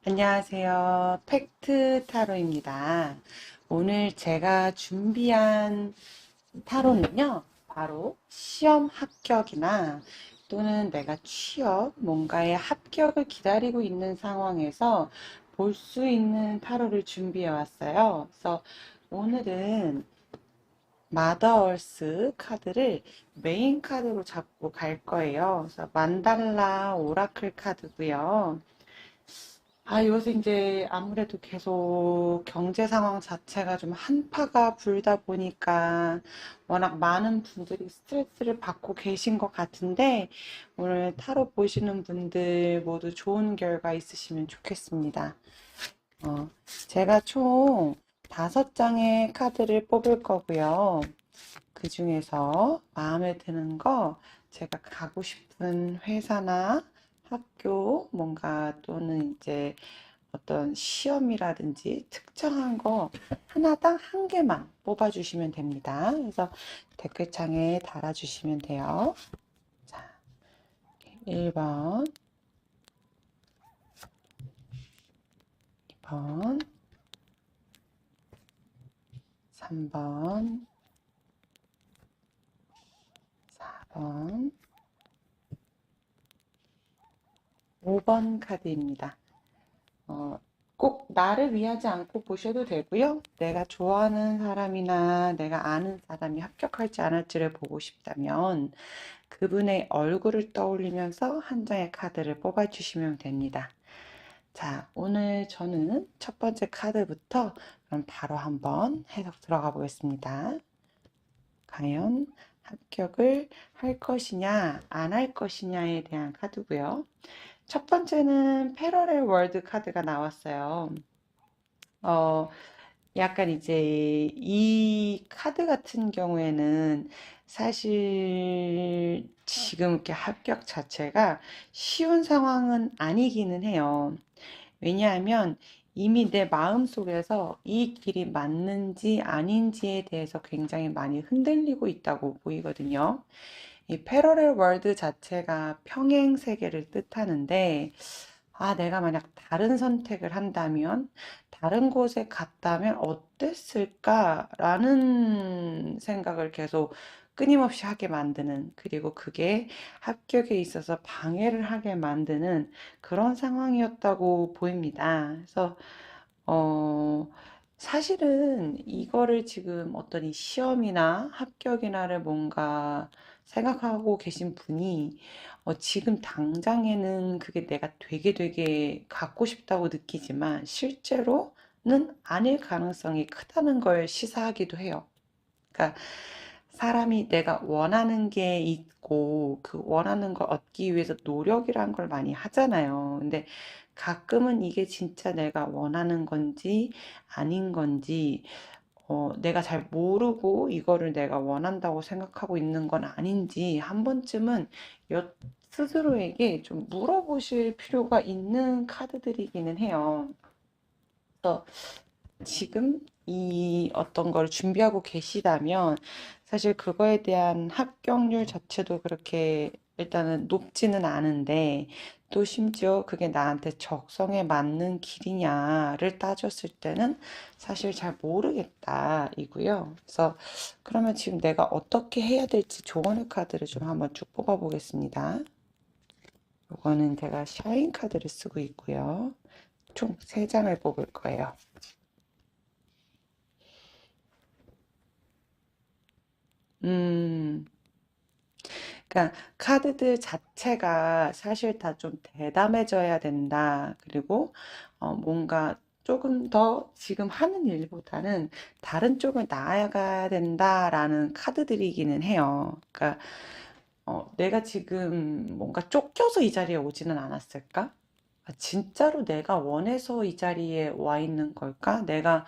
안녕하세요. 팩트 타로입니다. 오늘 제가 준비한 타로는요, 바로 시험 합격이나 또는 내가 취업, 뭔가의 합격을 기다리고 있는 상황에서 볼 수 있는 타로를 준비해 왔어요. 그래서 오늘은 마더얼스 카드를 메인 카드로 잡고 갈 거예요. 그래서 만달라 오라클 카드고요. 요새 이제 아무래도 계속 경제 상황 자체가 좀 한파가 불다 보니까 워낙 많은 분들이 스트레스를 받고 계신 것 같은데 오늘 타로 보시는 분들 모두 좋은 결과 있으시면 좋겠습니다. 어, 제가 총 5장의 카드를 뽑을 거고요. 그 중에서 마음에 드는 거 제가 가고 싶은 회사나 학교 뭔가 또는 이제 어떤 시험이라든지 특정한 거 하나당 한 개만 뽑아주시면 됩니다. 그래서 댓글창에 달아주시면 돼요. 자, 1번, 2번, 3번, 4번, 5번 카드입니다. 꼭 나를 위하지 않고 보셔도 되고요. 내가 좋아하는 사람이나 내가 아는 사람이 합격할지 안 할지를 보고 싶다면 그분의 얼굴을 떠올리면서 한 장의 카드를 뽑아주시면 됩니다. 자, 오늘 저는 첫 번째 카드부터 그럼 바로 한번 해석 들어가 보겠습니다. 과연 합격을 할 것이냐, 안 할 것이냐에 대한 카드고요. 첫 번째는 패러렐 월드 카드가 나왔어요. 어, 약간 이제 이 카드 같은 경우에는 사실 지금 이렇게 합격 자체가 쉬운 상황은 아니기는 해요. 왜냐하면 이미 내 마음속에서 이 길이 맞는지 아닌지에 대해서 굉장히 많이 흔들리고 있다고 보이거든요. 이 패러렐 월드 자체가 평행 세계를 뜻하는데 내가 만약 다른 선택을 한다면, 다른 곳에 갔다면 어땠을까라는 생각을 계속 끊임없이 하게 만드는, 그리고 그게 합격에 있어서 방해를 하게 만드는 그런 상황이었다고 보입니다. 그래서, 어, 사실은 이거를 지금 어떤 이 시험이나 합격이나를 뭔가 생각하고 계신 분이 지금 당장에는 그게 내가 되게 갖고 싶다고 느끼지만 실제로는 아닐 가능성이 크다는 걸 시사하기도 해요. 그러니까 사람이 내가 원하는 게 있고 그 원하는 걸 얻기 위해서 노력이란 걸 많이 하잖아요. 근데 가끔은 이게 진짜 내가 원하는 건지 아닌 건지 내가 잘 모르고 이거를 내가 원한다고 생각하고 있는 건 아닌지 한 번쯤은 스스로에게 좀 물어보실 필요가 있는 카드들이기는 해요. 그래서 지금 이 어떤 걸 준비하고 계시다면 사실 그거에 대한 합격률 자체도 그렇게 일단은 높지는 않은데 또 심지어 그게 나한테 적성에 맞는 길이냐를 따졌을 때는 사실 잘 모르겠다 이고요. 그래서 그러면 지금 내가 어떻게 해야 될지 조언의 카드를 좀 한번 쭉 뽑아 보겠습니다. 이거는 제가 샤인 카드를 쓰고 있고요. 총 3장을 뽑을 거예요. 음, 그러니까 카드들 자체가 사실 다 좀 대담해져야 된다. 그리고 뭔가 조금 더 지금 하는 일보다는 다른 쪽을 나아가야 된다라는 카드들이기는 해요. 그러니까 내가 지금 뭔가 쫓겨서 이 자리에 오지는 않았을까? 진짜로 내가 원해서 이 자리에 와 있는 걸까? 내가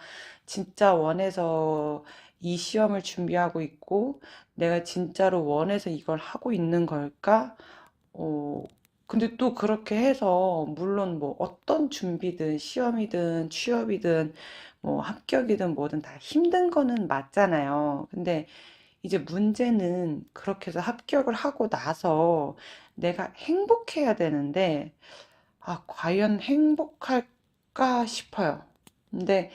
진짜 원해서 이 시험을 준비하고 있고, 내가 진짜로 원해서 이걸 하고 있는 걸까? 어, 근데 또 그렇게 해서, 물론 뭐 어떤 준비든, 시험이든, 취업이든, 뭐 합격이든 뭐든 다 힘든 거는 맞잖아요. 근데 이제 문제는 그렇게 해서 합격을 하고 나서 내가 행복해야 되는데, 과연 행복할까? 않을까 싶어요. 근데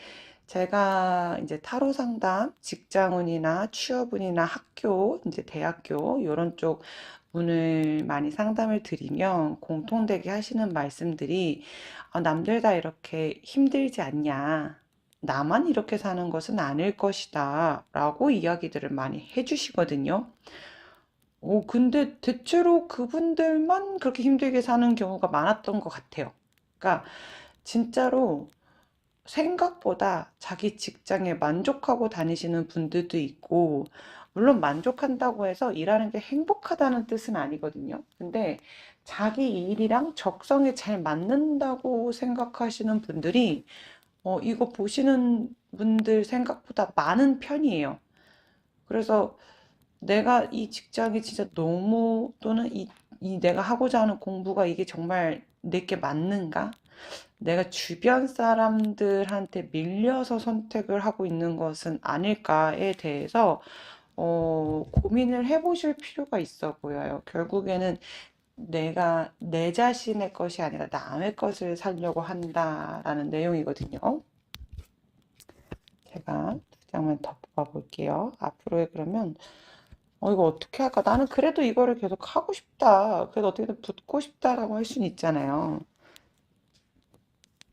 제가 이제 타로 상담, 직장운이나 취업운이나 학교, 이제 대학교 이런 쪽 분을 많이 상담을 드리면 공통되게 하시는 말씀들이 남들 다 이렇게 힘들지 않냐. 나만 이렇게 사는 것은 아닐 것이다. 라고 이야기들을 많이 해주시거든요. 근데 대체로 그분들만 그렇게 힘들게 사는 경우가 많았던 것 같아요. 그러니까 진짜로 생각보다 자기 직장에 만족하고 다니시는 분들도 있고, 물론 만족한다고 해서 일하는 게 행복하다는 뜻은 아니거든요. 근데 자기 일이랑 적성에 잘 맞는다고 생각하시는 분들이, 이거 보시는 분들 생각보다 많은 편이에요. 그래서 내가 이 직장이 진짜 너무, 또는 이 내가 하고자 하는 공부가 이게 정말 내게 맞는가? 내가 주변 사람들한테 밀려서 선택을 하고 있는 것은 아닐까에 대해서 고민을 해보실 필요가 있어 보여요. 결국에는 내가 내 자신의 것이 아니라 남의 것을 살려고 한다라는 내용이거든요. 제가 두 장만 더 뽑아볼게요. 앞으로의 그러면 이거 어떻게 할까? 나는 그래도 이거를 계속 하고 싶다. 그래도 어떻게든 붙고 싶다라고 할 수는 있잖아요.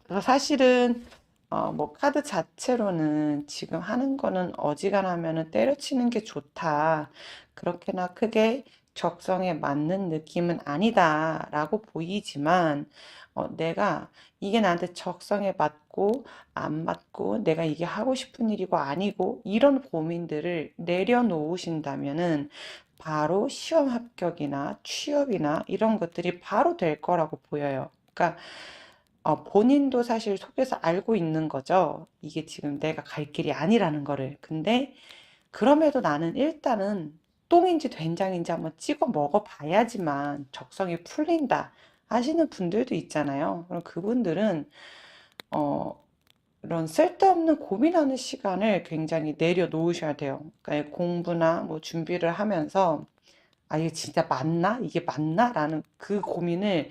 그래서 사실은 뭐 카드 자체로는 지금 하는 거는 어지간하면은 때려치는 게 좋다. 그렇게나 크게 적성에 맞는 느낌은 아니다라고 보이지만 내가 이게 나한테 적성에 맞고 안 맞고 내가 이게 하고 싶은 일이고 아니고 이런 고민들을 내려놓으신다면은 바로 시험 합격이나 취업이나 이런 것들이 바로 될 거라고 보여요. 그러니까 본인도 사실 속에서 알고 있는 거죠. 이게 지금 내가 갈 길이 아니라는 거를. 근데 그럼에도 나는 일단은 똥인지 된장인지 한번 찍어 먹어봐야지만 적성이 풀린다 하시는 분들도 있잖아요. 그럼 그분들은 어, 이런 쓸데없는 고민하는 시간을 굉장히 내려놓으셔야 돼요. 그러니까 공부나 뭐 준비를 하면서 이게 진짜 맞나? 이게 맞나? 라는 그 고민을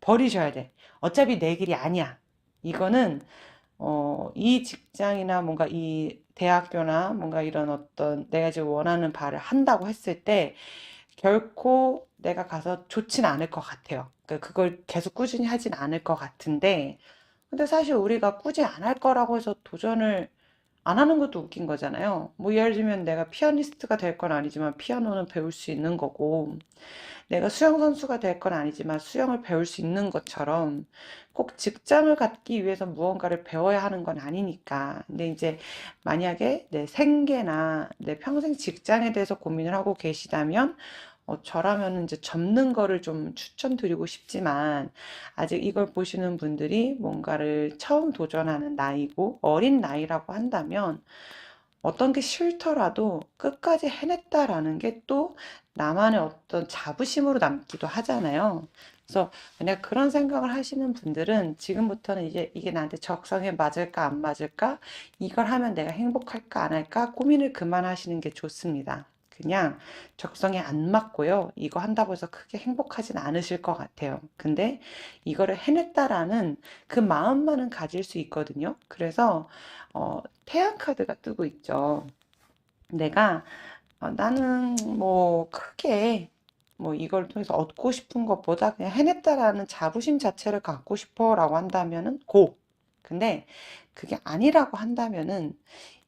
버리셔야 돼. 어차피 내 길이 아니야. 이거는 이 직장이나 뭔가 이 대학교나 뭔가 이런 어떤 내가 지금 원하는 바를 한다고 했을 때 결코 내가 가서 좋진 않을 것 같아요. 그러니까 그걸 계속 꾸준히 하진 않을 것 같은데, 근데 사실 우리가 꾸준히 안 할 거라고 해서 도전을 안 하는 것도 웃긴 거잖아요. 뭐 예를 들면 내가 피아니스트가 될 건 아니지만 피아노는 배울 수 있는 거고, 내가 수영 선수가 될 건 아니지만 수영을 배울 수 있는 것처럼 꼭 직장을 갖기 위해서 무언가를 배워야 하는 건 아니니까. 근데 이제 만약에 내 생계나 내 평생 직장에 대해서 고민을 하고 계시다면 저라면 이제 접는 거를 좀 추천드리고 싶지만 아직 이걸 보시는 분들이 뭔가를 처음 도전하는 나이고 어린 나이라고 한다면 어떤 게 싫더라도 끝까지 해냈다라는 게 또 나만의 어떤 자부심으로 남기도 하잖아요. 그래서 만약 그런 생각을 하시는 분들은 지금부터는 이제 이게 나한테 적성에 맞을까 안 맞을까? 이걸 하면 내가 행복할까 안 할까? 고민을 그만하시는 게 좋습니다. 그냥 적성에 안 맞고요. 이거 한다고 해서 크게 행복하진 않으실 것 같아요. 근데 이거를 해냈다라는 그 마음만은 가질 수 있거든요. 그래서 태양 카드가 뜨고 있죠. 내가 나는 뭐 크게 뭐 이걸 통해서 얻고 싶은 것보다 그냥 해냈다라는 자부심 자체를 갖고 싶어라고 한다면은 고. 근데 그게 아니라고 한다면은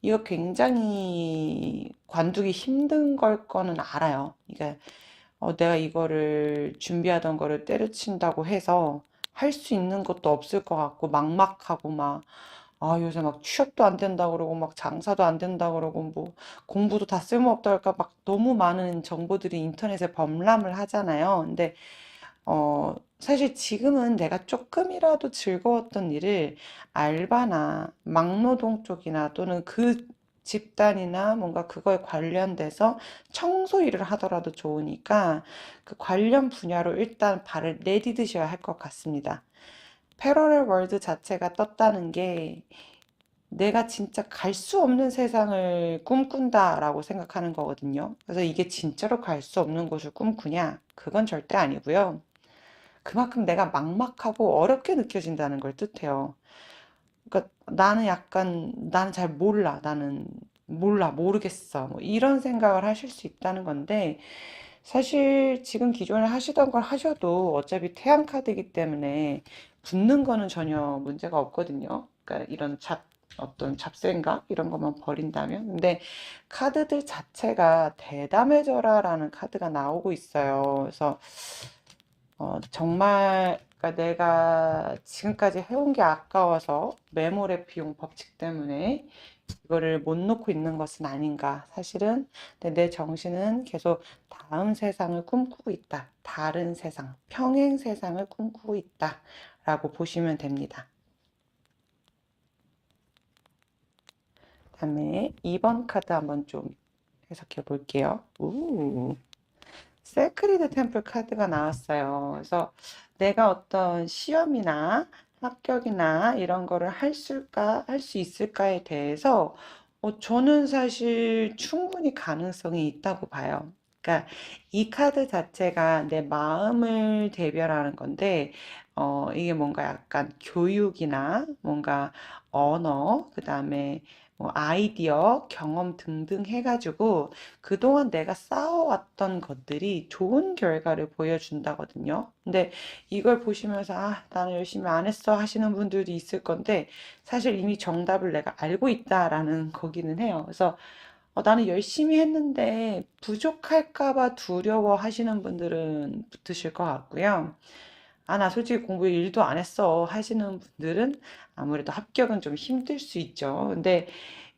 이거 굉장히 관두기 힘든 걸 거는 알아요. 그러니까 내가 이거를 준비하던 거를 때려친다고 해서 할 수 있는 것도 없을 것 같고 막막하고 막 요새 막 취업도 안 된다 그러고 막 장사도 안 된다 그러고 뭐 공부도 다 쓸모없다 할까 막 너무 많은 정보들이 인터넷에 범람을 하잖아요. 근데 사실 지금은 내가 조금이라도 즐거웠던 일을 알바나 막노동 쪽이나 또는 그 집단이나 뭔가 그거에 관련돼서 청소 일을 하더라도 좋으니까 그 관련 분야로 일단 발을 내디드셔야 할 것 같습니다. 패러렐 월드 자체가 떴다는 게 내가 진짜 갈 수 없는 세상을 꿈꾼다라고 생각하는 거거든요. 그래서 이게 진짜로 갈 수 없는 곳을 꿈꾸냐? 그건 절대 아니고요. 그만큼 내가 막막하고 어렵게 느껴진다는 걸 뜻해요. 그러니까 나는 약간 나는 잘 몰라. 나는 몰라. 모르겠어. 뭐 이런 생각을 하실 수 있다는 건데 사실 지금 기존에 하시던 걸 하셔도 어차피 태양 카드이기 때문에 붙는 거는 전혀 문제가 없거든요. 그러니까 이런 어떤 잡생각 이런 것만 버린다면. 근데 카드들 자체가 대담해져라라는 카드가 나오고 있어요. 그래서 정말 그러니까 내가 지금까지 해온 게 아까워서 메모리 비용 법칙 때문에 이거를 못 놓고 있는 것은 아닌가. 사실은 근데 내 정신은 계속 다음 세상을 꿈꾸고 있다. 다른 세상, 평행 세상을 꿈꾸고 있다. 라고 보시면 됩니다. 다음에 2번 카드 한번 좀 해석해 볼게요. 세크리드 템플 카드가 나왔어요. 그래서 내가 어떤 시험이나 합격이나 이런 거를 할 수 있을까에 대해서 저는 사실 충분히 가능성이 있다고 봐요. 그러니까 이 카드 자체가 내 마음을 대변하는 건데, 이게 뭔가 약간 교육이나 뭔가 언어, 그 다음에 뭐 아이디어, 경험 등등 해가지고 그동안 내가 쌓아왔던 것들이 좋은 결과를 보여준다거든요. 근데 이걸 보시면서, 아, 나는 열심히 안 했어 하시는 분들도 있을 건데, 사실 이미 정답을 내가 알고 있다라는 거기는 해요. 그래서 나는 열심히 했는데 부족할까 봐 두려워 하시는 분들은 붙으실 것 같고요. 아, 나 솔직히 공부 일도 안 했어 하시는 분들은 아무래도 합격은 좀 힘들 수 있죠. 근데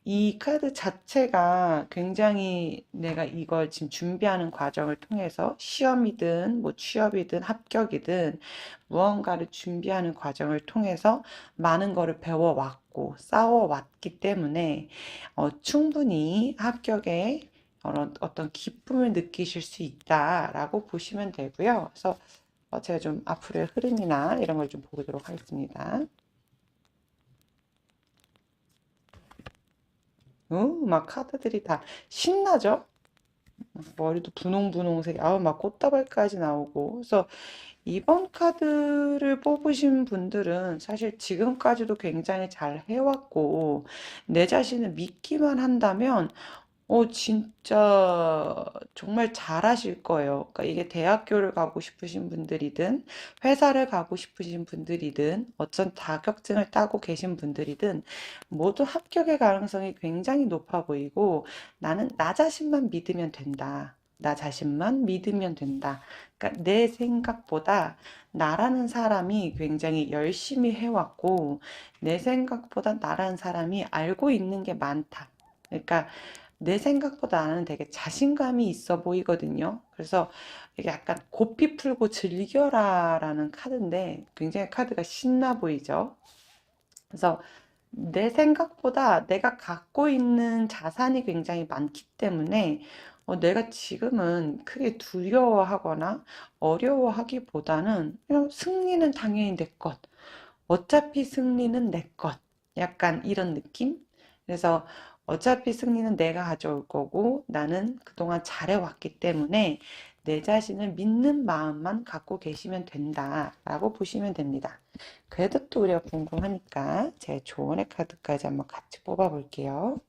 이 카드 자체가 굉장히 내가 이걸 지금 준비하는 과정을 통해서 시험이든 뭐 취업이든 합격이든 무언가를 준비하는 과정을 통해서 많은 거를 배워왔고 쌓아왔기 때문에 충분히 합격에 어떤 기쁨을 느끼실 수 있다라고 보시면 되고요. 그래서 제가 좀 앞으로의 흐름이나 이런 걸 좀 보도록 하겠습니다. 막 카드들이 다 신나죠? 머리도 분홍분홍색, 아우, 막 꽃다발까지 나오고. 그래서 이번 카드를 뽑으신 분들은 사실 지금까지도 굉장히 잘 해왔고, 내 자신을 믿기만 한다면 진짜 정말 잘하실 거예요. 그러니까 이게 대학교를 가고 싶으신 분들이든 회사를 가고 싶으신 분들이든 어떤 자격증을 따고 계신 분들이든 모두 합격의 가능성이 굉장히 높아 보이고 나는 나 자신만 믿으면 된다. 나 자신만 믿으면 된다. 그러니까 내 생각보다 나라는 사람이 굉장히 열심히 해왔고 내 생각보다 나라는 사람이 알고 있는 게 많다. 그러니까 내 생각보다 나는 되게 자신감이 있어 보이거든요. 그래서 이게 약간 고삐 풀고 즐겨라라는 카드인데 굉장히 카드가 신나 보이죠. 그래서 내 생각보다 내가 갖고 있는 자산이 굉장히 많기 때문에 내가 지금은 크게 두려워하거나 어려워하기보다는 그냥 승리는 당연히 내 것. 어차피 승리는 내 것. 약간 이런 느낌? 그래서 어차피 승리는 내가 가져올 거고 나는 그동안 잘해왔기 때문에 내 자신을 믿는 마음만 갖고 계시면 된다라고 보시면 됩니다. 그래도 또 우리가 궁금하니까 제 조언의 카드까지 한번 같이 뽑아 볼게요.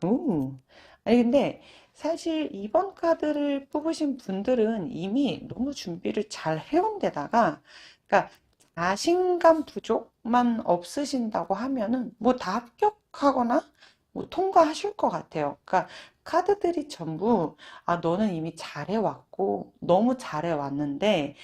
오. 아니 근데 사실 이번 카드를 뽑으신 분들은 이미 너무 준비를 잘 해온 데다가 그러니까 자신감 부족만 없으신다고 하면은 뭐 다 합격하거나 뭐 통과하실 것 같아요. 그러니까 카드들이 전부 아 너는 이미 잘해왔고 너무 잘해왔는데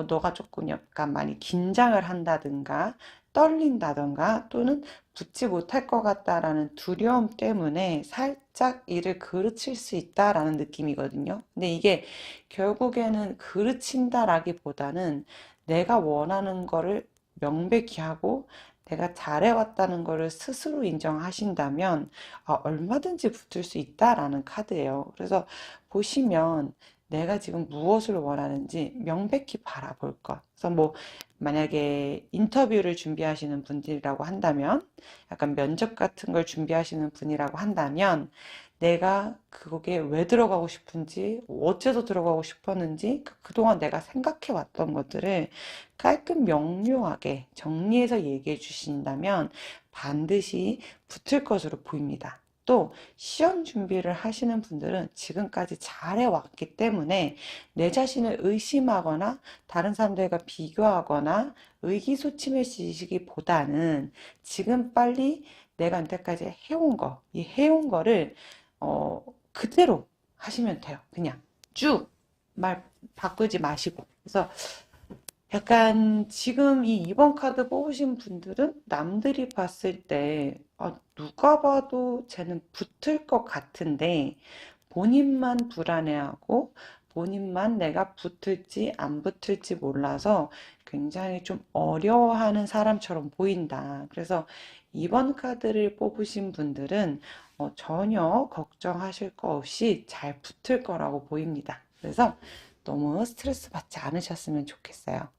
너가 조금 약간 많이 긴장을 한다든가 떨린다든가 또는 붙지 못할 것 같다라는 두려움 때문에 살짝 일을 그르칠 수 있다라는 느낌이거든요. 근데 이게 결국에는 그르친다라기보다는 내가 원하는 거를 명백히 하고 내가 잘해왔다는 거를 스스로 인정하신다면 얼마든지 붙을 수 있다라는 카드예요. 그래서 보시면 내가 지금 무엇을 원하는지 명백히 바라볼 것. 그래서 뭐 만약에 인터뷰를 준비하시는 분들이라고 한다면 약간 면접 같은 걸 준비하시는 분이라고 한다면 내가 그게 왜 들어가고 싶은지, 어째서 들어가고 싶었는지, 그동안 내가 생각해 왔던 것들을 깔끔 명료하게 정리해서 얘기해 주신다면 반드시 붙을 것으로 보입니다. 또 시험 준비를 하시는 분들은 지금까지 잘해왔기 때문에 내 자신을 의심하거나 다른 사람들과 비교하거나 의기소침해지시기보다는 지금 빨리 내가 여태까지 해온 거, 이 해온 거를 그대로 하시면 돼요. 그냥 쭉 말 바꾸지 마시고. 그래서 약간 지금 이 2번 카드 뽑으신 분들은 남들이 봤을 때 누가 봐도 쟤는 붙을 것 같은데 본인만 불안해하고 본인만 내가 붙을지 안 붙을지 몰라서 굉장히 좀 어려워하는 사람처럼 보인다. 그래서 2번 카드를 뽑으신 분들은 전혀 걱정하실 거 없이 잘 붙을 거라고 보입니다. 그래서 너무 스트레스 받지 않으셨으면 좋겠어요.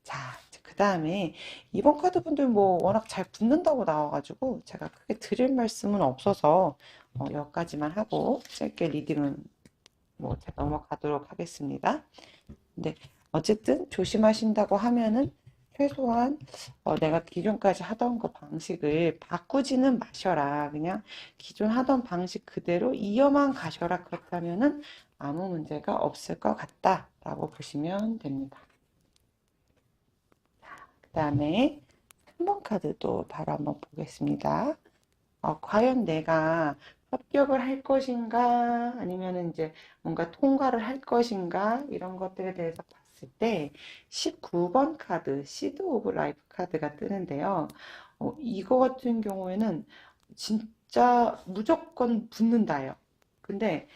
자, 그 다음에 2번 카드 분들 뭐 워낙 잘 붙는다고 나와가지고 제가 크게 드릴 말씀은 없어서 여기까지만 하고 짧게 리딩은 뭐 제가 넘어가도록 하겠습니다. 근데 어쨌든 조심하신다고 하면은 최소한 내가 기존까지 하던 거 방식을 바꾸지는 마셔라. 그냥 기존 하던 방식 그대로 이어만 가셔라. 그렇다면은 아무 문제가 없을 것 같다라고 보시면 됩니다. 그 다음에 3번 카드도 바로 한번 보겠습니다. 과연 내가 합격을 할 것인가, 아니면 이제 뭔가 통과를 할 것인가, 이런 것들에 대해서 봤을 때 19번 카드, 시드 오브 라이프 카드가 뜨는데요. 이거 같은 경우에는 진짜 무조건 붙는다요. 근데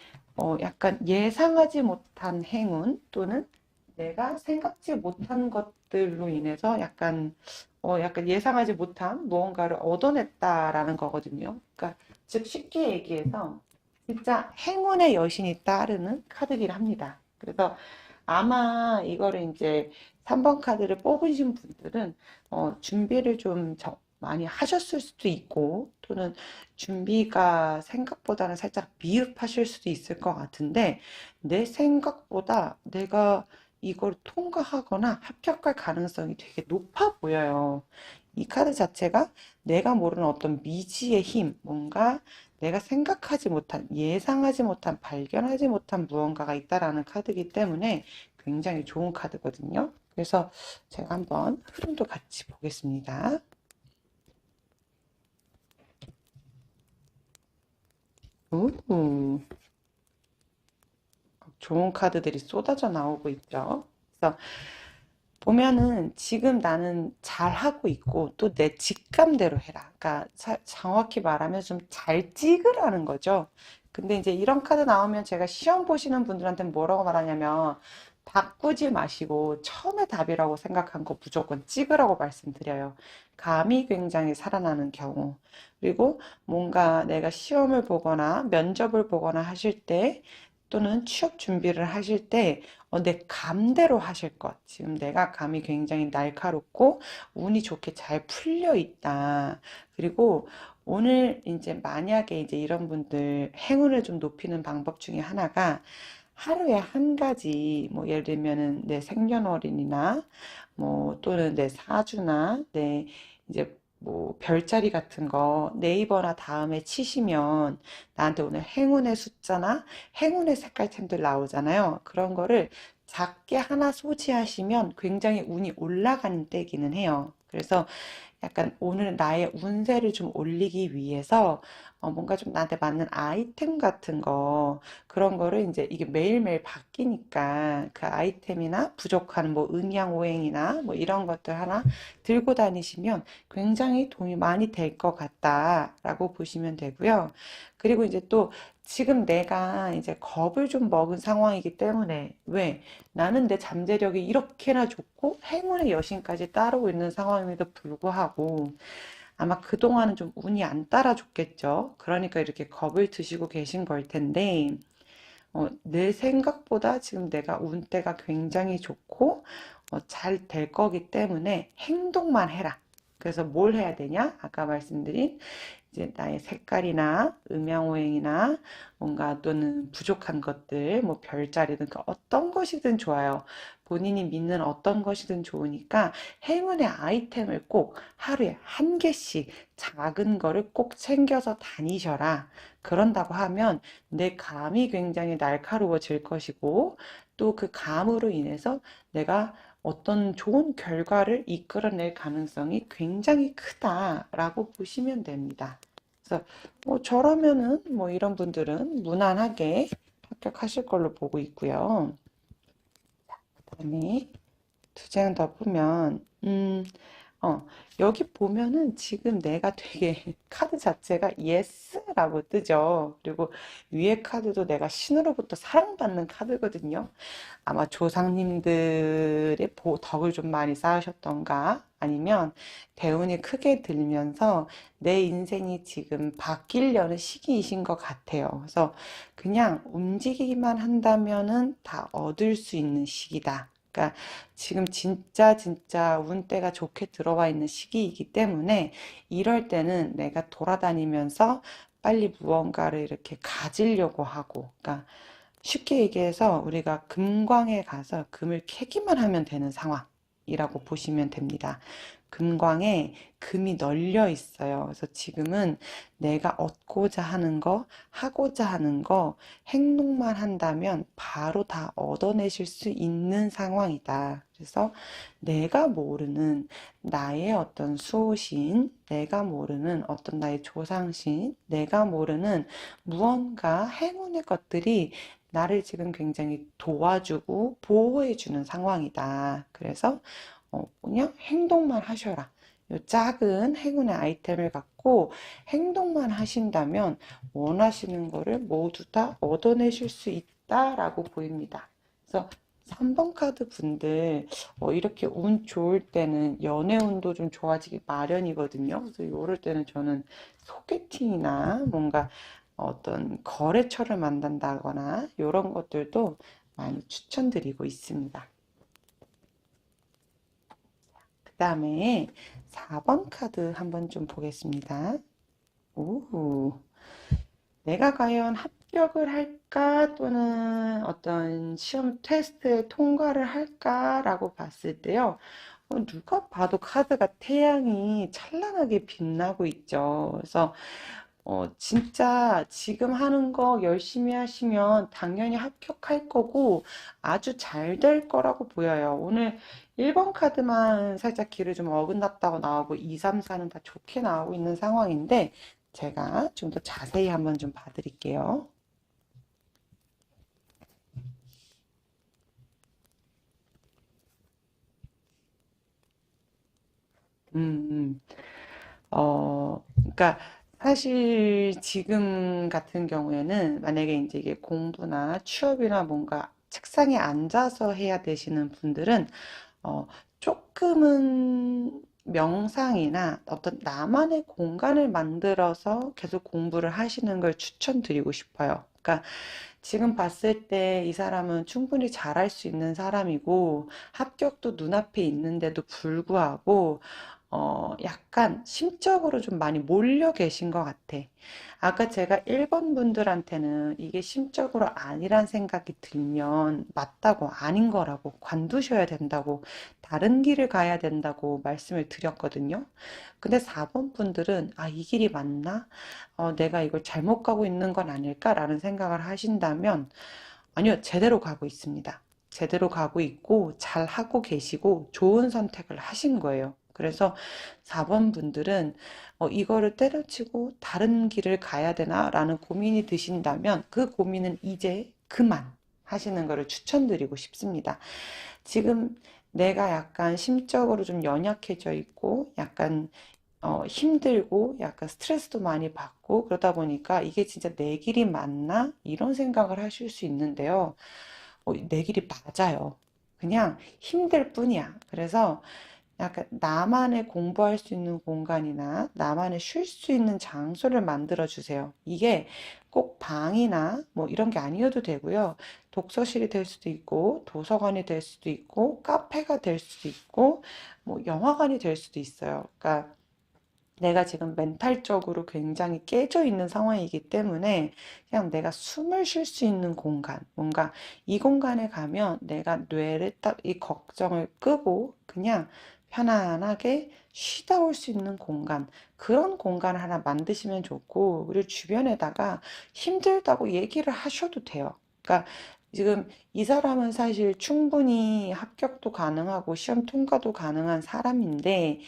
약간 예상하지 못한 행운 또는 내가 생각지 못한 것들로 인해서 약간 예상하지 못한 무언가를 얻어냈다라는 거거든요. 그러니까 즉 쉽게 얘기해서 진짜 행운의 여신이 따르는 카드긴 합니다. 그래서 아마 이거를 이제 3번 카드를 뽑으신 분들은 준비를 좀 많이 하셨을 수도 있고 또는 준비가 생각보다는 살짝 미흡하실 수도 있을 것 같은데 내 생각보다 내가 이걸 통과하거나 합격할 가능성이 되게 높아 보여요. 이 카드 자체가 내가 모르는 어떤 미지의 힘, 뭔가 내가 생각하지 못한, 예상하지 못한, 발견하지 못한 무언가가 있다라는 카드이기 때문에 굉장히 좋은 카드거든요. 그래서 제가 한번 흐름도 같이 보겠습니다. 오, 좋은 카드들이 쏟아져 나오고 있죠. 그래서 보면은 지금 나는 잘하고 있고 또 내 직감대로 해라. 그러니까 정확히 말하면 좀 잘 찍으라는 거죠. 근데 이제 이런 카드 나오면 제가 시험 보시는 분들한테 뭐라고 말하냐면 바꾸지 마시고 처음에 답이라고 생각한 거 무조건 찍으라고 말씀드려요. 감이 굉장히 살아나는 경우. 그리고 뭔가 내가 시험을 보거나 면접을 보거나 하실 때 또는 취업 준비를 하실 때 내 감대로 하실 것. 지금 내가 감이 굉장히 날카롭고 운이 좋게 잘 풀려 있다. 그리고 오늘 이제 만약에 이제 이런 분들 행운을 좀 높이는 방법 중에 하나가 하루에 한 가지 뭐 예를 들면은 내 생년월일이나 뭐 또는 내 사주나 내 이제 뭐 별자리 같은 거 네이버나 다음에 치시면 나한테 오늘 행운의 숫자나 행운의 색깔템들 나오잖아요. 그런 거를 작게 하나 소지하시면 굉장히 운이 올라가는 때기는 해요. 그래서 약간 오늘 나의 운세를 좀 올리기 위해서 뭔가 좀 나한테 맞는 아이템 같은 거 그런 거를 이제 이게 매일매일 바뀌니까 그 아이템이나 부족한 뭐 응양오행이나 뭐 이런 것들 하나 들고 다니시면 굉장히 도움이 많이 될 것 같다라고 보시면 되고요. 그리고 이제 또 지금 내가 이제 겁을 좀 먹은 상황이기 때문에 왜? 나는 내 잠재력이 이렇게나 좋고 행운의 여신까지 따르고 있는 상황임에도 불구하고 아마 그동안은 좀 운이 안 따라줬겠죠. 그러니까 이렇게 겁을 드시고 계신 걸 텐데 내 생각보다 지금 내가 운때가 굉장히 좋고 잘 될 거기 때문에 행동만 해라. 그래서 뭘 해야 되냐? 아까 말씀드린 이제 나의 색깔이나 음양오행이나 뭔가 또는 부족한 것들, 뭐 별자리든 그 어떤 것이든 좋아요. 본인이 믿는 어떤 것이든 좋으니까 행운의 아이템을 꼭 하루에 한 개씩 작은 거를 꼭 챙겨서 다니셔라. 그런다고 하면 내 감이 굉장히 날카로워질 것이고 또 그 감으로 인해서 내가 어떤 좋은 결과를 이끌어낼 가능성이 굉장히 크다라고 보시면 됩니다. 그래서 뭐 저라면은 뭐 이런 분들은 무난하게 합격하실 걸로 보고 있고요. 그다음에 두 장 더 보면 어, 여기 보면은 지금 내가 되게 카드 자체가 예스라고 뜨죠. 그리고 위에 카드도 내가 신으로부터 사랑받는 카드거든요. 아마 조상님들의 덕을 좀 많이 쌓으셨던가 아니면 대운이 크게 들면서 내 인생이 지금 바뀌려는 시기이신 것 같아요. 그래서 그냥 움직이기만 한다면은 다 얻을 수 있는 시기다. 그러니까 지금 진짜 운때가 좋게 들어와 있는 시기이기 때문에 이럴 때는 내가 돌아다니면서 빨리 무언가를 이렇게 가지려고 하고, 그러니까 쉽게 얘기해서 우리가 금광에 가서 금을 캐기만 하면 되는 상황이라고 보시면 됩니다. 금광에 금이 널려 있어요. 그래서 지금은 내가 얻고자 하는 거, 하고자 하는 거, 행동만 한다면 바로 다 얻어내실 수 있는 상황이다. 그래서 내가 모르는 나의 어떤 수호신, 내가 모르는 어떤 나의 조상신, 내가 모르는 무언가 행운의 것들이 나를 지금 굉장히 도와주고 보호해주는 상황이다. 그래서 그냥 행동만 하셔라. 요 작은 행운의 아이템을 갖고 행동만 하신다면 원하시는 거를 모두 다 얻어내실 수 있다라고 보입니다. 그래서 3번 카드 분들 이렇게 운 좋을 때는 연애 운도 좀 좋아지기 마련이거든요. 그래서 이럴 때는 저는 소개팅이나 뭔가 어떤 거래처를 만든다거나 이런 것들도 많이 추천드리고 있습니다. 그 다음에 4번 카드 한번 좀 보겠습니다. 오, 내가 과연 합격을 할까 또는 어떤 시험 테스트에 통과를 할까라고 봤을 때요. 누가 봐도 카드가 태양이 찬란하게 빛나고 있죠. 그래서 진짜 지금 하는 거 열심히 하시면 당연히 합격할 거고 아주 잘 될 거라고 보여요. 오늘 1번 카드만 살짝 길을 좀 어긋났다고 나오고 2, 3, 4는 다 좋게 나오고 있는 상황인데 제가 좀 더 자세히 한번 좀 봐드릴게요. 음, 그러니까 사실 지금 같은 경우에는 만약에 이제 이게 공부나 취업이나 뭔가 책상에 앉아서 해야 되시는 분들은 조금은 명상이나 어떤 나만의 공간을 만들어서 계속 공부를 하시는 걸 추천드리고 싶어요. 그러니까 지금 봤을 때 이 사람은 충분히 잘할 수 있는 사람이고 합격도 눈앞에 있는데도 불구하고 약간 심적으로 좀 많이 몰려 계신 것 같아. 아까 제가 1번 분들한테는 이게 심적으로 아니란 생각이 들면 맞다고 아닌 거라고 관두셔야 된다고 다른 길을 가야 된다고 말씀을 드렸거든요. 근데 4번 분들은 아, 이 길이 맞나? 내가 이걸 잘못 가고 있는 건 아닐까라는 생각을 하신다면 아니요, 제대로 가고 있습니다. 제대로 가고 있고 잘 하고 계시고 좋은 선택을 하신 거예요. 그래서 4번 분들은 이거를 때려치고 다른 길을 가야 되나라는 고민이 드신다면 그 고민은 이제 그만 하시는 것을 추천드리고 싶습니다. 지금 내가 약간 심적으로 좀 연약해져 있고 약간 힘들고 약간 스트레스도 많이 받고 그러다 보니까 이게 진짜 내 길이 맞나? 이런 생각을 하실 수 있는데요. 내 길이 맞아요. 그냥 힘들 뿐이야. 그래서 약간 나만의 공부할 수 있는 공간이나 나만의 쉴 수 있는 장소를 만들어 주세요. 이게 꼭 방이나 뭐 이런 게 아니어도 되고요. 독서실이 될 수도 있고, 도서관이 될 수도 있고, 카페가 될 수도 있고, 뭐 영화관이 될 수도 있어요. 그러니까 내가 지금 멘탈적으로 굉장히 깨져 있는 상황이기 때문에 그냥 내가 숨을 쉴 수 있는 공간, 뭔가 이 공간에 가면 내가 뇌를 딱 이 걱정을 끄고 그냥 편안하게 쉬다 올 수 있는 공간, 그런 공간을 하나 만드시면 좋고, 그리고 주변에다가 힘들다고 얘기를 하셔도 돼요. 그러니까 지금 이 사람은 사실 충분히 합격도 가능하고 시험 통과도 가능한 사람인데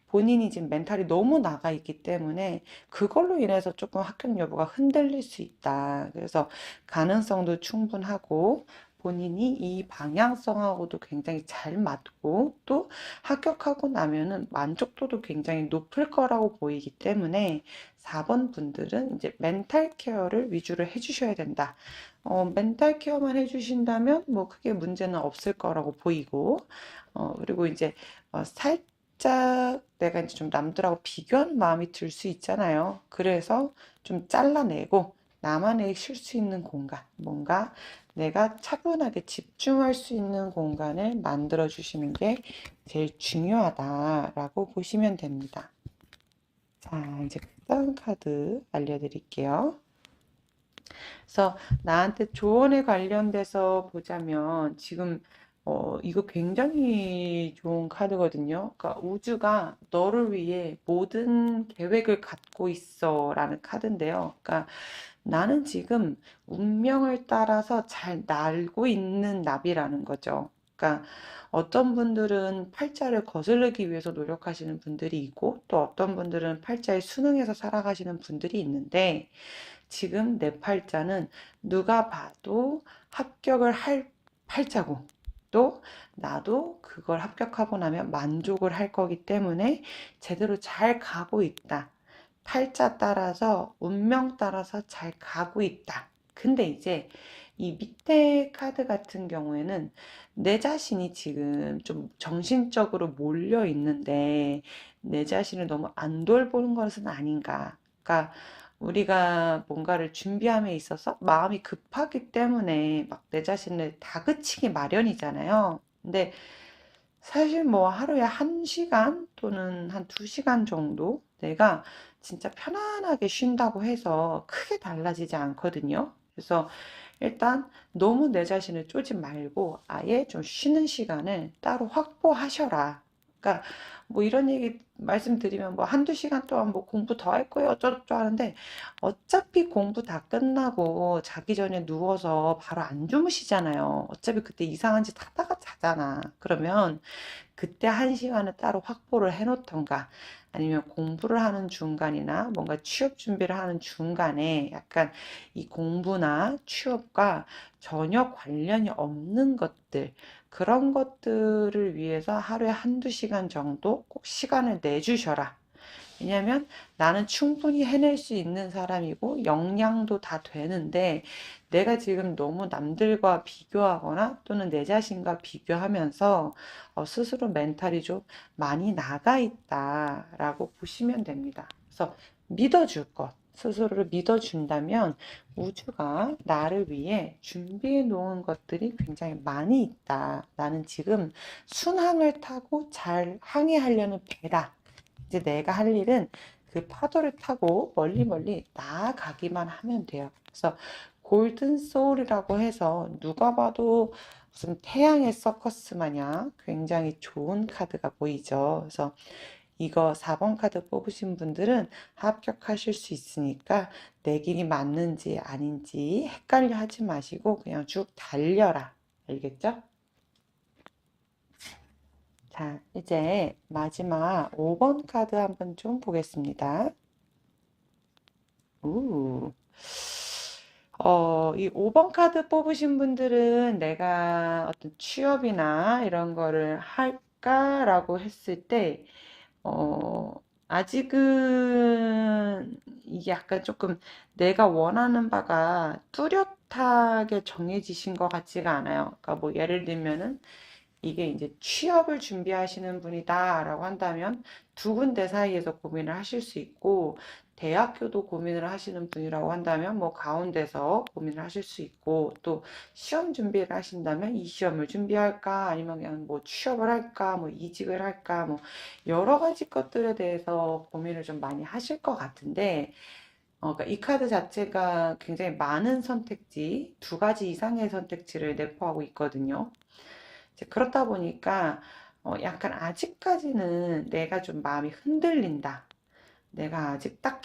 본인이 지금 멘탈이 너무 나가 있기 때문에 그걸로 인해서 조금 합격 여부가 흔들릴 수 있다. 그래서 가능성도 충분하고 본인이 이 방향성하고도 굉장히 잘 맞고 또 합격하고 나면은 만족도도 굉장히 높을 거라고 보이기 때문에 4번 분들은 이제 멘탈 케어를 위주로 해주셔야 된다. 멘탈 케어만 해주신다면 뭐 크게 문제는 없을 거라고 보이고, 그리고 이제 살짝 내가 이제 좀 남들하고 비교하는 마음이 들 수 있잖아요. 그래서 좀 잘라내고 나만의 쉴 수 있는 공간, 뭔가 내가 차분하게 집중할 수 있는 공간을 만들어 주시는 게 제일 중요하다라고 보시면 됩니다. 자, 이제 다음 카드 알려드릴게요. 그래서 나한테 조언에 관련돼서 보자면 지금 이거 굉장히 좋은 카드거든요. 그러니까 우주가 너를 위해 모든 계획을 갖고 있어라는 카드인데요. 그러니까 나는 지금 운명을 따라서 잘 날고 있는 나비라는 거죠. 그러니까 어떤 분들은 팔자를 거스르기 위해서 노력하시는 분들이 있고 또 어떤 분들은 팔자에 순응해서 살아가시는 분들이 있는데 지금 내 팔자는 누가 봐도 합격을 할 팔자고 또 나도 그걸 합격하고 나면 만족을 할 거기 때문에 제대로 잘 가고 있다. 팔자 따라서 운명 따라서 잘 가고 있다. 근데 이제 이 밑에 카드 같은 경우에는 내 자신이 지금 좀 정신적으로 몰려 있는데 내 자신을 너무 안 돌보는 것은 아닌가. 그러니까 우리가 뭔가를 준비함에 있어서 마음이 급하기 때문에 막 내 자신을 다그치기 마련이잖아요. 근데 사실 뭐 하루에 1시간 또는 한 2시간 정도 내가 진짜 편안하게 쉰다고 해서 크게 달라지지 않거든요. 그래서 일단 너무 내 자신을 쪼지 말고 아예 좀 쉬는 시간을 따로 확보하셔라. 그러니까 뭐 이런 얘기 말씀드리면 뭐 한두 시간 동안 뭐 공부 더 할 거예요 어쩌고저쩌고 하는데 어차피 공부 다 끝나고 자기 전에 누워서 바로 안 주무시잖아요. 어차피 그때 이상한 짓 하다가 자잖아. 그러면 그때 1시간을 따로 확보를 해 놓던가 아니면 공부를 하는 중간이나 뭔가 취업 준비를 하는 중간에 약간 이 공부나 취업과 전혀 관련이 없는 것들, 그런 것들을 위해서 하루에 한두 시간 정도 꼭 시간을 내주셔라. 왜냐면 나는 충분히 해낼 수 있는 사람이고 역량도 다 되는데 내가 지금 너무 남들과 비교하거나 또는 내 자신과 비교하면서 스스로 멘탈이 좀 많이 나가 있다라고 보시면 됩니다. 그래서 믿어줄 것. 스스로를 믿어준다면 우주가 나를 위해 준비해 놓은 것들이 굉장히 많이 있다. 나는 지금 순항을 타고 잘 항해하려는 배다. 이제 내가 할 일은 그 파도를 타고 멀리 멀리 나아가기만 하면 돼요. 그래서 골든 소울이라고 해서 누가 봐도 무슨 태양의 서커스 마냥 굉장히 좋은 카드가 보이죠. 그래서 이거 4번 카드 뽑으신 분들은 합격하실 수 있으니까 내 길이 맞는지 아닌지 헷갈려 하지 마시고 그냥 쭉 달려라. 알겠죠? 자, 이제 마지막 5번 카드 한번 좀 보겠습니다. 우. 이 5번 카드 뽑으신 분들은 내가 어떤 취업이나 이런 거를 할까라고 했을 때, 어, 아직은 이게 약간 조금 내가 원하는 바가 뚜렷하게 정해지신 것 같지가 않아요. 그러니까 뭐 예를 들면은 이게 이제 취업을 준비하시는 분이다라고 한다면 두 군데 사이에서 고민을 하실 수 있고, 대학교도 고민을 하시는 분이라고 한다면 뭐 가운데서 고민을 하실 수 있고, 또 시험 준비를 하신다면 이 시험을 준비할까 아니면 그냥 뭐 취업을 할까 뭐 이직을 할까 뭐 여러 가지 것들에 대해서 고민을 좀 많이 하실 것 같은데, 그러니까 이 카드 자체가 굉장히 많은 선택지, 두 가지 이상의 선택지를 내포하고 있거든요. 이제 그렇다 보니까 약간 아직까지는 내가 좀 마음이 흔들린다. 내가 아직 딱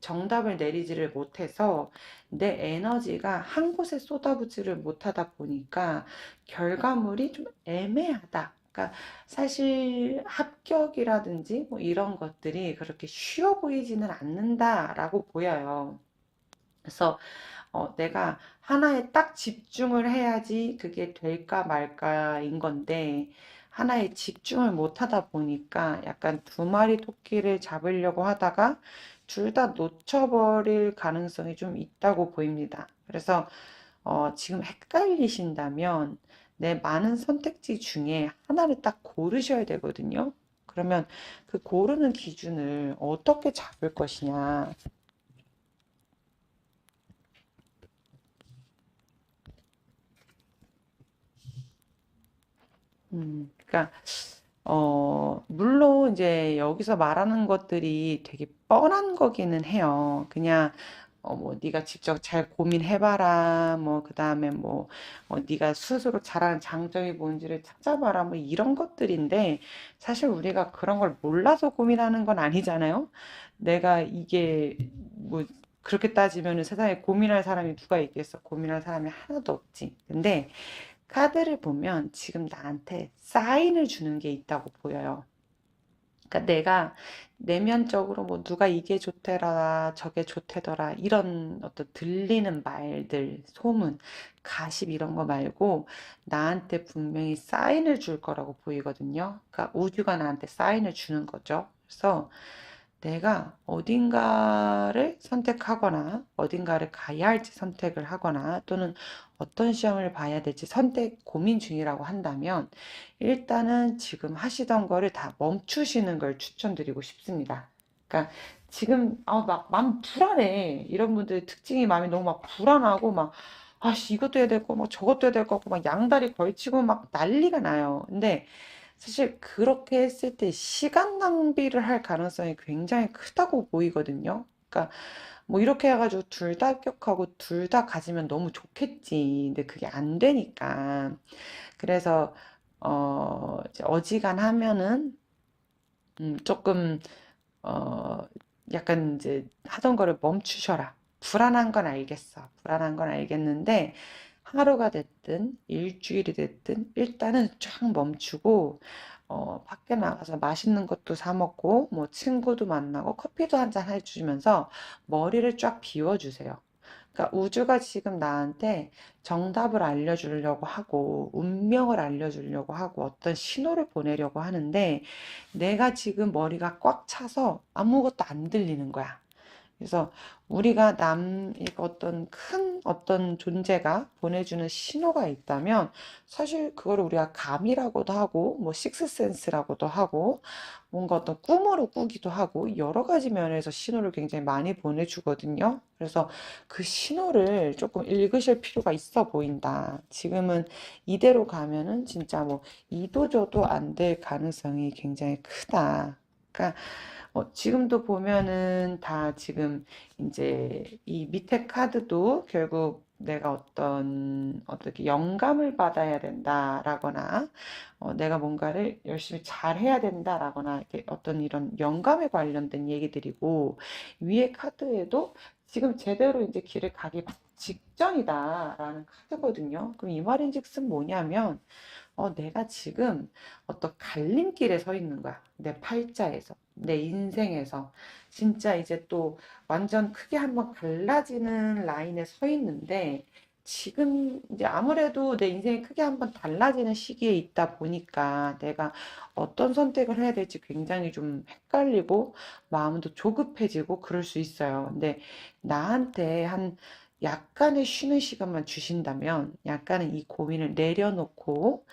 정답을 내리지를 못해서 내 에너지가 한 곳에 쏟아부지를 못하다 보니까 결과물이 좀 애매하다. 그러니까 사실 합격이라든지 뭐 이런 것들이 그렇게 쉬워 보이지는 않는다라고 보여요. 그래서 내가 하나에 딱 집중을 해야지 그게 될까 말까인 건데, 하나에 집중을 못 하다 보니까 약간 두 마리 토끼를 잡으려고 하다가 둘 다 놓쳐버릴 가능성이 좀 있다고 보입니다. 그래서 지금 헷갈리신다면 내 많은 선택지 중에 하나를 딱 고르셔야 되거든요. 그러면 그 고르는 기준을 어떻게 잡을 것이냐. 그러니까 물론 이제 여기서 말하는 것들이 되게 뻔한 거기는 해요. 그냥 뭐 네가 직접 잘 고민해봐라. 뭐 그다음에 뭐 네가 스스로 잘하는 장점이 뭔지를 찾아봐라. 뭐 이런 것들인데, 사실 우리가 그런 걸 몰라서 고민하는 건 아니잖아요. 내가 이게 뭐 그렇게 따지면은 세상에 고민할 사람이 누가 있겠어? 고민할 사람이 하나도 없지. 근데 카드를 보면 지금 나한테 사인을 주는 게 있다고 보여요. 그러니까 내가 내면적으로 뭐 누가 이게 좋대라, 저게 좋대더라, 이런 어떤 들리는 말들, 소문, 가십 이런 거 말고 나한테 분명히 사인을 줄 거라고 보이거든요. 그러니까 우주가 나한테 사인을 주는 거죠. 그래서 내가 어딘가를 선택하거나 어딘가를 가야 할지 선택을 하거나 또는 어떤 시험을 봐야 될지 선택 고민 중이라고 한다면, 일단은 지금 하시던 거를 다 멈추시는 걸 추천드리고 싶습니다. 그러니까 지금 막 마음 불안해. 이런 분들 특징이 마음이 너무 막 불안하고 막 아씨 이것도 해야 될 거, 막 저것도 해야 될 거고 막 양다리 걸치고 막 난리가 나요. 근데 사실 그렇게 했을 때 시간 낭비를 할 가능성이 굉장히 크다고 보이거든요. 그러니까 뭐 이렇게 해가지고 둘 다 합격하고 둘 다 가지면 너무 좋겠지. 근데 그게 안 되니까. 그래서 이제 어지간하면은 조금 어 약간 이제 하던 거를 멈추셔라. 불안한 건 알겠어. 불안한 건 알겠는데 하루가 됐든 일주일이 됐든 일단은 쫙 멈추고 밖에 나가서 맛있는 것도 사 먹고 뭐 친구도 만나고 커피도 한 잔 해주면서 머리를 쫙 비워주세요. 그러니까 우주가 지금 나한테 정답을 알려주려고 하고 운명을 알려주려고 하고 어떤 신호를 보내려고 하는데, 내가 지금 머리가 꽉 차서 아무것도 안 들리는 거야. 그래서 우리가 어떤 큰 어떤 존재가 보내주는 신호가 있다면 사실 그걸 우리가 감이라고도 하고 뭐 식스센스라고도 하고 뭔가 어떤 꿈으로 꾸기도 하고 여러 가지 면에서 신호를 굉장히 많이 보내주거든요. 그래서 그 신호를 조금 읽으실 필요가 있어 보인다. 지금은 이대로 가면은 진짜 뭐 이도저도 안 될 가능성이 굉장히 크다. 그러니까 지금도 보면은 다 지금 이제 이 밑에 카드도 결국 내가 어떻게 영감을 받아야 된다라거나 내가 뭔가를 열심히 잘 해야 된다라거나 이렇게 어떤 이런 영감에 관련된 얘기들이고, 위에 카드에도 지금 제대로 이제 길을 가기 직전이다라는 카드거든요. 그럼 이 말인즉슨 뭐냐면 내가 지금 어떤 갈림길에 서 있는 거야. 내 팔자에서, 내 인생에서. 진짜 이제 또 완전 크게 한번 갈라지는 라인에 서 있는데, 지금 이제 아무래도 내 인생이 크게 한번 달라지는 시기에 있다 보니까 내가 어떤 선택을 해야 될지 굉장히 좀 헷갈리고 마음도 조급해지고 그럴 수 있어요. 근데 나한테 한 약간의 쉬는 시간만 주신다면 약간의 이 고민을 내려놓고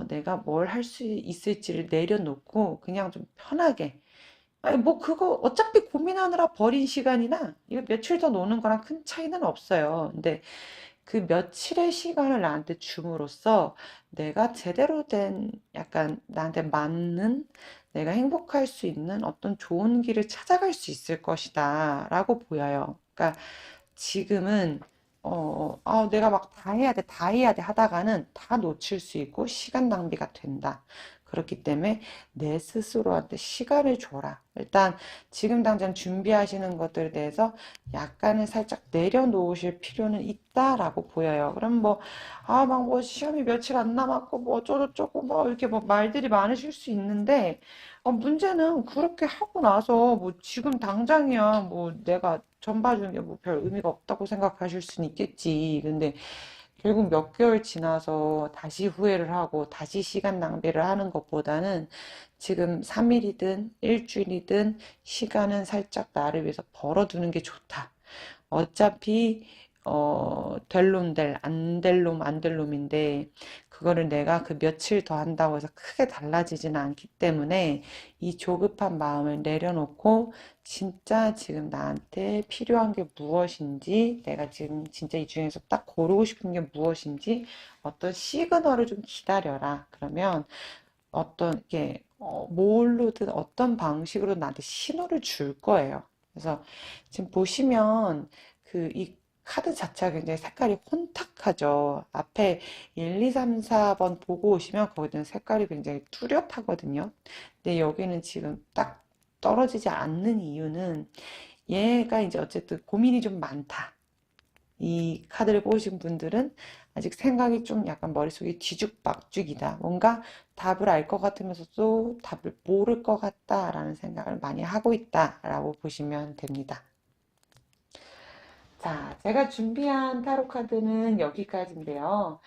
내가 뭘 할 수 있을지를 내려놓고 그냥 좀 편하게. 아니, 뭐, 그거 어차피 고민하느라 버린 시간이나 이거 며칠 더 노는 거랑 큰 차이는 없어요. 근데 그 며칠의 시간을 나한테 줌으로써 내가 제대로 된 약간 나한테 맞는 내가 행복할 수 있는 어떤 좋은 길을 찾아갈 수 있을 것이다 라고 보여요. 그러니까 지금은 내가 막 다 해야 돼, 다 해야 돼 하다가는 다 놓칠 수 있고 시간 낭비가 된다. 그렇기 때문에 내 스스로한테 시간을 줘라. 일단 지금 당장 준비하시는 것들에 대해서 약간은 살짝 내려놓으실 필요는 있다라고 보여요. 그럼 뭐, 막 뭐 시험이 며칠 안 남았고 뭐 어쩌고저쩌고 뭐 이렇게 뭐 말들이 많으실 수 있는데, 문제는 그렇게 하고 나서 뭐 지금 당장이야 뭐 내가 전 봐주는 게 뭐 별 의미가 없다고 생각하실 수는 있겠지. 근데 결국 몇 개월 지나서 다시 후회를 하고 다시 시간 낭비를 하는 것보다는 지금 3일이든 일주일이든 시간은 살짝 나를 위해서 벌어두는 게 좋다. 어차피 될 놈 될, 안 될 놈 안 될 놈인데 그거를 내가 그 며칠 더 한다고 해서 크게 달라지지는 않기 때문에 이 조급한 마음을 내려놓고 진짜 지금 나한테 필요한 게 무엇인지 내가 지금 진짜 이 중에서 딱 고르고 싶은 게 무엇인지 어떤 시그널을 좀 기다려라. 그러면 어떤 게 뭘로든 어떤 방식으로 나한테 신호를 줄 거예요. 그래서 지금 보시면 그 이 카드 자체가 굉장히 색깔이 혼탁하죠. 앞에 1, 2, 3, 4번 보고 오시면 거기는 색깔이 굉장히 뚜렷하거든요. 근데 여기는 지금 딱 떨어지지 않는 이유는 얘가 이제 어쨌든 고민이 좀 많다. 이 카드를 뽑으신 분들은 아직 생각이 좀 약간 머릿속이 뒤죽박죽이다. 뭔가 답을 알 것 같으면서도 답을 모를 것 같다라는 생각을 많이 하고 있다라고 보시면 됩니다. 자, 제가 준비한 타로 카드는 여기까지인데요.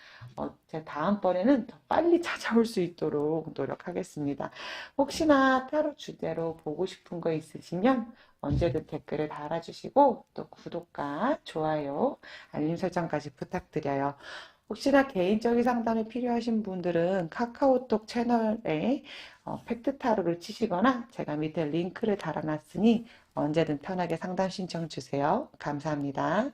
제 다음번에는 더 빨리 찾아올 수 있도록 노력하겠습니다. 혹시나 타로 주제로 보고 싶은 거 있으시면 언제든 댓글을 달아주시고 또 구독과 좋아요, 알림 설정까지 부탁드려요. 혹시나 개인적인 상담이 필요하신 분들은 카카오톡 채널에 팩트 타로를 치시거나 제가 밑에 링크를 달아놨으니 언제든 편하게 상담 신청 주세요. 감사합니다.